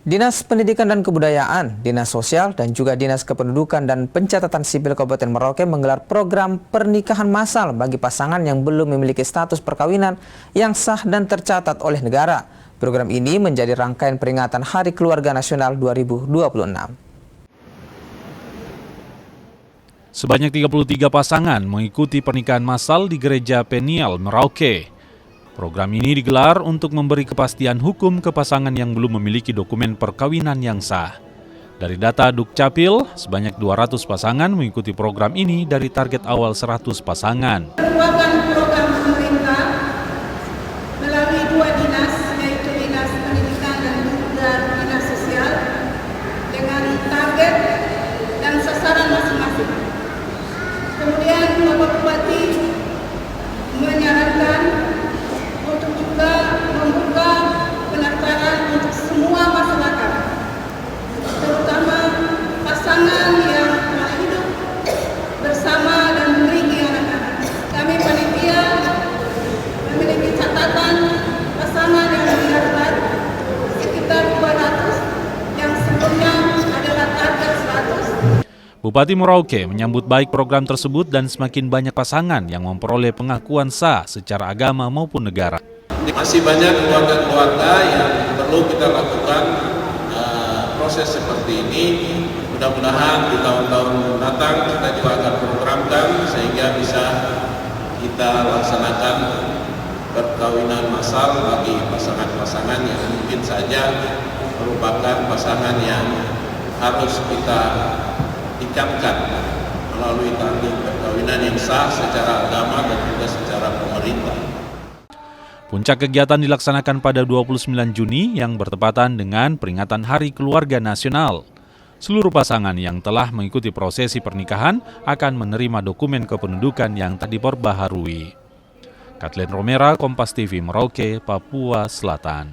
Dinas Pendidikan dan Kebudayaan, Dinas Sosial, dan juga Dinas Kependudukan dan Pencatatan Sipil Kabupaten Merauke menggelar program pernikahan massal bagi pasangan yang belum memiliki status perkawinan yang sah dan tercatat oleh negara. Program ini menjadi rangkaian peringatan Hari Keluarga Nasional 2026. Sebanyak 33 pasangan mengikuti pernikahan massal di Gereja Peniel, Merauke. Program ini digelar untuk memberi kepastian hukum ke pasangan yang belum memiliki dokumen perkawinan yang sah. Dari data Dukcapil, sebanyak 200 pasangan mengikuti program ini dari target awal 100 pasangan. Merupakan program pemerintah melalui dua dinas, yaitu Dinas Pendidikan dan juga Dinas Sosial, dengan target dan sasaran masing-masing. Kemudian Bapak Bupati menyarankan untuk juga membuka pendaftaran untuk semua masyarakat, terutama pasangan yang telah hidup bersama dan memiliki anak-anak. Kami panitia memiliki catatan pasangan yang mendaftar sekitar 200, yang sebelumnya adalah target 100. Bupati Merauke menyambut baik program tersebut dan semakin banyak pasangan yang memperoleh pengakuan sah secara agama maupun negara. Masih banyak keluarga-keluarga yang perlu kita lakukan proses seperti ini. Mudah-mudahan di tahun-tahun mendatang kita juga akan programkan sehingga bisa kita laksanakan perkawinan massal bagi pasangan-pasangan yang mungkin saja merupakan pasangan yang harus kita ikatkan melalui tali perkawinan yang sah secara agama dan juga secara pemerintah. Puncak kegiatan dilaksanakan pada 29 Juni yang bertepatan dengan peringatan Hari Keluarga Nasional. Seluruh pasangan yang telah mengikuti prosesi pernikahan akan menerima dokumen kependudukan yang tak diperbaharui. Kathleen Romera, Kompas TV, Merauke, Papua Selatan.